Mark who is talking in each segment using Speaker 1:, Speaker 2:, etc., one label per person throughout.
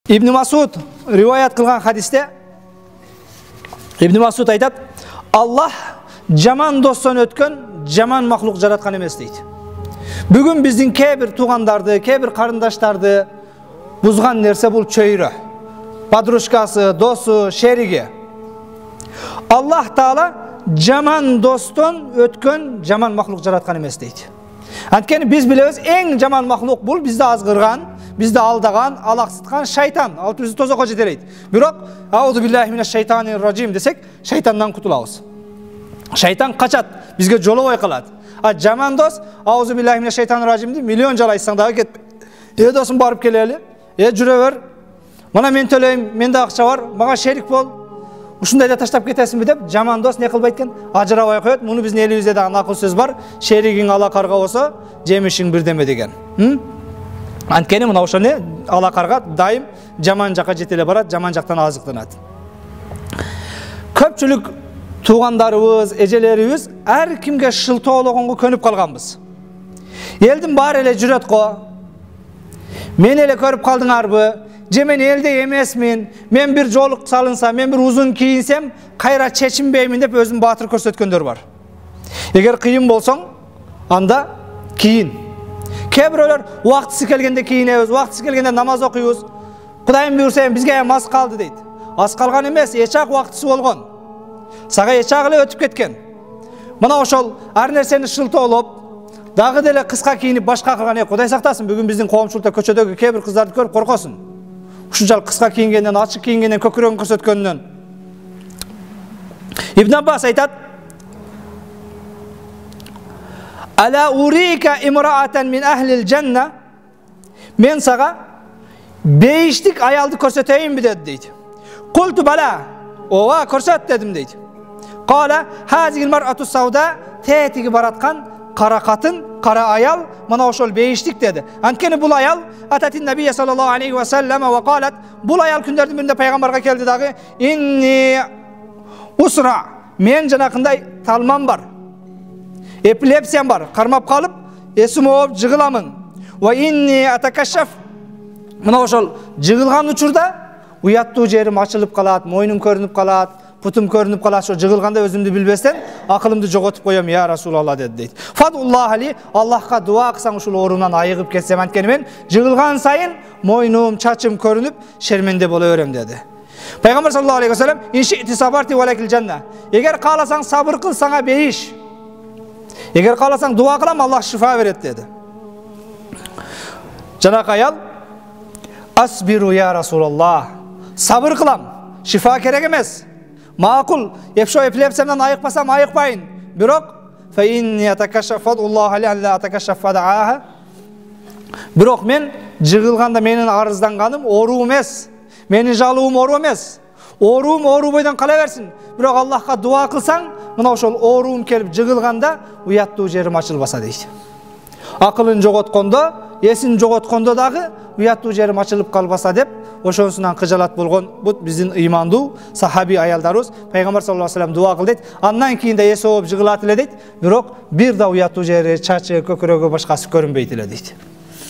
Speaker 1: Ибн Масуд риваят кылган хадисте Ибн Масуд айтат: Аллах жаман достон өткөн жаман махлук жараткан эмес дейт. Бүгүн биздин кээ бир туугандарды, кээ бир карындаштарды бузган нерсе бул чөйрө. Подружкасы, досу, шериги. Аллах Таала жаман достон өткөн жаман махлук жараткан эмес дейт. Анткени биз билебиз, эң жаман махлук бул бизди азгырган, бизди алдаган, алаксыткан шайтан. Ал бизди тозокко жетелейт. Бирок аузу биллахи минаш шайтанир ражим десек, шайтандан кутулабыз. Шайтан качат, бизге жолобой калат. А жаман дос аузу биллахи минаш шайтанир ражимди миллион жыл айтсаң дагы кетпейт. Досум барып келели, жүрө бер. Мына мен төлөйм, менде акча бар, мага шерик бол. Ушундайда таштап кетесиңби деп, жаман дос не кылбайт экен? Ажырабай коет. Муну биздин элибизде дагы акыл сөз бар. Шеригиң ала карга болсо, жемишиң бирдеме деген. Анткени мына ошо не ала карга дайым жаман жакка жетеле барат, жаман жактан азыктанат. Көпчүлүк туугандарыбыз, эжелерибиз ар кимге шылтоологонго көнүп калганбыз. Элдин баары эле жүрөт го. Мен эле көрүп калдыңарбы? Же мен элде эмесмин, мен бир жолук салынса, мен бир узун кийинсем, кайра чечинбеймин деп өзүн баатыр көрсөткөндөр бар. Эгер кыйын болсоң, анда кийин. Кээ бирөөлөр убактысы келгенде кийинебиз, убактысы келгенде намаз окуйбуз. Кудайым буйрса бизге мас калды дейт. Аз калган эмес, эчак убактысы болгон. Сага эчак эле өтүп кеткен. Мына ошол ар нерсени шылтоолоп, дагы деле кыска кийинип башка кылган, Кудай сактасын, бүгүн биздин коомчулукта көчөдөгү кээ бир кыздарды көрүп коркосун. Ушунчалык кыска кийингенден, ачык кийингенден, көкүрөгүн көрсөткөндөн. Ибн Аббас айтат: Ала урика имраатан мин ахлил жанна. Мен сага бейиштик аялды көрсөтөйүнбү дейт. Култу бала. Ооба, көрсөт дедим дейт. Кала хазигил мар'ату сауда, тетиги бараткан кара катын, кара аял, мына ошол бейиштик деди. Анткени бул аял ататин набия саллаллаху алейхи ва саллам ва калат, бул аял күндөрдүн биринде пайгамбарга келди дагы: инни усра, мен жанакындай талман бар, эпилепсиям бар, кармап калып, эсим ооп жыгыламын. Ва инни атакашаф, мына ошол жыгылган учурда уяттуу жерим ачылып калат, мойнум көрүнүп калат, путум көрүнүп калат, ошо жыгылганда өзүмдү билбестен акылымды жоготуп коем, я Расулалла дейт. Фадуллах али, Аллахка дуа кылсаң ушул оорумдан айыгып кетсем, анткени мен жыгылган сайын мойнум, чачым көрүнүп, шерменде боло берем деди. Пайгамбар саллаллаху алейхи ва саллям: иншити сабарти валакил жанна. Эгер кааласаң сабыр кыл, сага бейиш. Эгер кааласаң дуа кылам, Аллах шифа берет деди. Жанакы аял: асбиру я Расулалла. Сабыр кылам, шифа керек эмес. Макул, ошо эпилепсиямдан айыкпасам айыкпайын. Бирок бирок мен жыгылганда менин арызданганым оору эмес. Менин жалуум оору эмес. Ооруум оору бойдон кала берсин. Бирок Аллахка дуа кылсаң, мына ошол ооруум келип жыгылганда уяттуу жерим ачылбаса дейт. Акылын жоготкондо, эсин жоготкондо дагы уяттуу жерим ачылып калбаса деп, ошонусунан кыжалат болгон бут биздин ыймандуу сахаби аялдарыбыз. Пайгамбар саллаллаху алейхи ва саллям дуа кыл дейт. Андан кийин да эси ооп жыгылат эле дейт. Бирок бир да уяттуу жери, чачы, көкүрөгү башкасы көрүнбөйт эле дейт.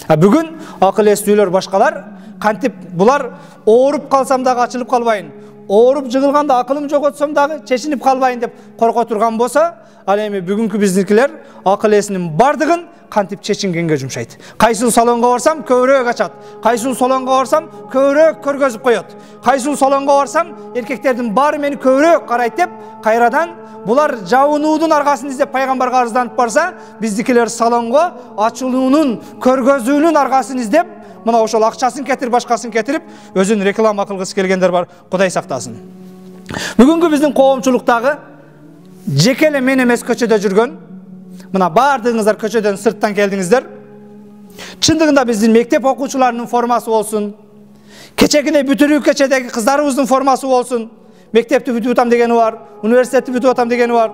Speaker 1: Бүгүн акыл эстүүлөр башкалар, кантип булар ооруп калсам дагы ачылып калбайын, ооруп жыгылганда акылым жоготсом дагы чечинип калбайын деп корко турган болсо, ал эми бүгүнкү биздикилер акыл эсинин бардыгын кантип чечингенге жумшайт. Кайсыл салонго барсам көбүрөөк ачат, кайсыл салонго барсам көбүрөөк көргөзүп коет, кайсыл салонго барсам эркектердин баары мени көбүрөөк карайт деп, кайрадан булар жабынуудун аргасын издеп пайгамбарга арызданып барса, биздикилер салонго ачылуунун, көргөзүүнүн аргасын издеп, мына ошол акчасын кетирип, башкасын кетирип, өзүн реклама кылгысы келгендер бар. Кудай сактасын. Бүгүнкү биздин коомчулуктагы жеке эле мен эмес көчөдө жүргөн, мына баардыгыңыздар көчөдөн сырттан келдиңиздер. Чындыгында биздин мектеп окуучуларынын формасы болсун, кечегине бүтүрүү кечедеги кыздарыбыздын формасы болсун, мектепти бүтүп атам дегени бар, университетти бүтүп атам дегени бар.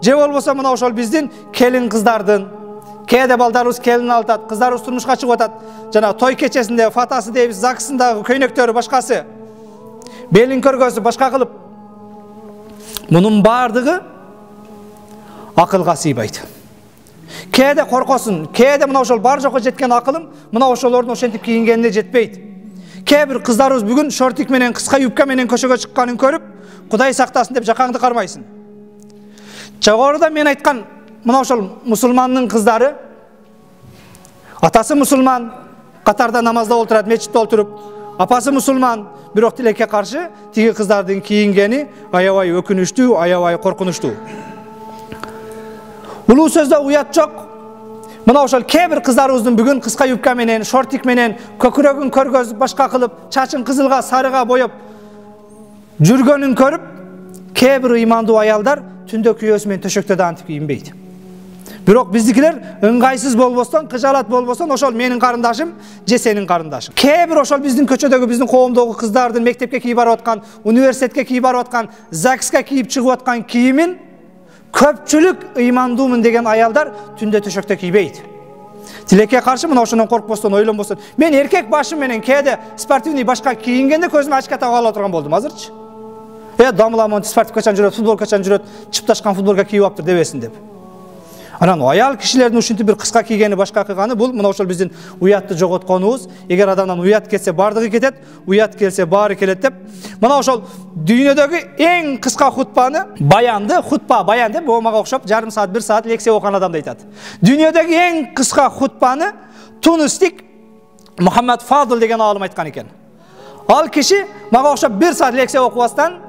Speaker 1: Же болбосо мына ошол биздин келин кыздардын, кээде балдарыбыз келин алтат, кыздарыбыз турмушка чыгып атат. Жана той кечесинде фатасы дейбиз, закысындагы көйнөктөрү башкасы, белин көргөзүп башка кылып. Мунун баардыгы акылга сыйбайт. Кээде коркосун, кээде мына ошол бар жокко жеткен акылым мына ошолордун ошентип кийингенине жетпейт. Кээ бир кыздарыбыз бүгүн шортик менен кыска юбка менен көчөгө чыкканын көрүп, Кудай сактасын деп жакаңды кармайсың. Жогоруда мен айткан мына ошол мусулмандын кыздары, атасы мусулман, катарда намазда отурат, мечитте отуруп, апасы мусулман, бирок тилекке каршы тиги кыздардын кийингени аябай өкүнүчтүү, аябай коркунучтуу. Улуу сөздө уят жок. Мына ошол кээ бир кыздарыбыздын бүгүн кыска юбка менен, шортик менен, көкүрөгүн көргөзүп башка кылып, чачын кызылга, сарыга боеп жүргөнүн көрүп, кээ бир ыймандуу аялдар түндө күйөөсү менен төшөктө да антип кийинбейт. Бирок биздикилер ыңгайсыз болбостон, кыжалат болбостон, ошол менин карындашым, же сенин карындашың. Кээ бир ошол биздин көчөдөгү, биздин коомдогу кыздардын мектепке кийип барып аткан, университетке кийип барып аткан, ЗАГСка кийип чыгып аткан кийимин көпчүлүк ыймандуумун деген аялдар түндө төшөктө кийбейт. Тилекке каршы мына ошондон коркпостон, ойлонбостон. Мен эркек башым менен кээде спортивный башка кийингенде көзүмө очко тагып ала турган болдум. Азырчы дамыламын, спортивкачан жүрөт, футболкачан жүрөт, чыпташкан футболка кийип аптыр дебесин деп. Анан аял кишилердин ушинтип бир кыска кийгени, башка кылганы бул мына ошол биздин уятты жоготконубуз. Эгер адамдан уят кетсе бардыгы кетет, уят келсе баары келет деп. Мына ошол дүйнөдөгү эң кыска хутбаны, баянды, хутба, баян деп мага окшоп жарым саат, 1 саат лекция окуган адам да айтат. Дүйнөдөгү эң кыска хутбаны тунистик Мухаммад Фадыл деген алым айткан экен. Ал киши мага окшоп 1 саат лекция окубастан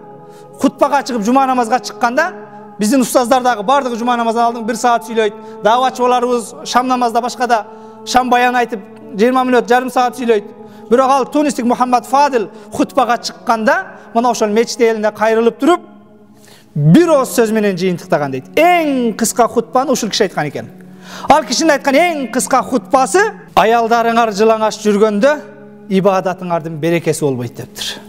Speaker 1: хутбага чыгып жума намазга чыкканда, биздин устаздар дагы бардыгы жума намаздан алдын 1 саат сүйлөйт. Даватчыларыбыз шам намазда башкада шам баян айтып 20 мүнөт, жарым саат сүйлөйт. Бирок ал тунистик Мухаммад Фадыл хутбага чыкканда, мына ошол мечит элине кайрылып туруп, бир ооз сөз менен жыйынтыктаган дейт. Эң кыска хутбаны ушул киши айткан экен. Ал кишинин айткан эң кыска хутбасы: аялдарыңар жылаңаш жүргөндө ибадатыңардын берекеси болбойт дептир.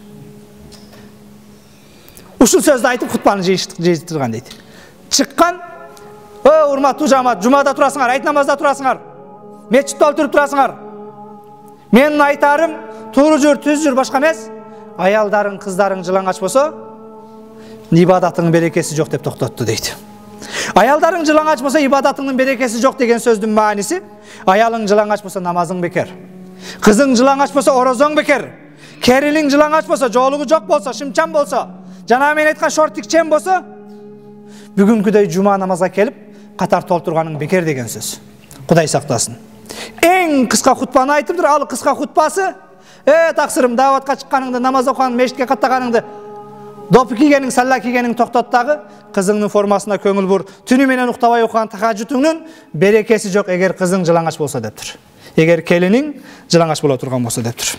Speaker 1: Ушул сөздү айтып хутбаны жыйыштырган дейт. Чыккан, урматтуу жамаат, жумада турасыңар, айт намазда турасыңар, мечитте отуруп турасыңар. Менин айтарым, туру жүр, түз жүр, башка эмес. Аялдарың, кыздарың жылаңач болсо, ибадатыңдын берекеси жок деп токтотту дейт. Аялдарың жылаңач болсо, ибадатыңдын берекеси жок деген сөздүн мааниси: аялың жылаңач болсо, намазың бекер. Кызың жылаңач болсо, орозоң бекер. Керилиң жылаңач болсо, жоолугу жок болсо, шымчан болсо, жана мен айткан шортикчен болсо, бүгүнкүдөй жума намазга келип, катар толтурганың бекер деген сөз. Кудай сактасын. Эң кыска хутбаны айтыптыр. Ал кыска хутбасы: таксырым, даватка чыкканыңды, намаз окуганың, мешитке каттаганыңды, допу кийгениң, салла кийгениң токтот дагы, кызыңдын формасына көңүл бур. Түнү менен уктабай окуган тахажжутуңдун берекеси жок эгер кызың жылаңач болсо дептир. Эгер келиниң жылаңач боло турган болсо дептир.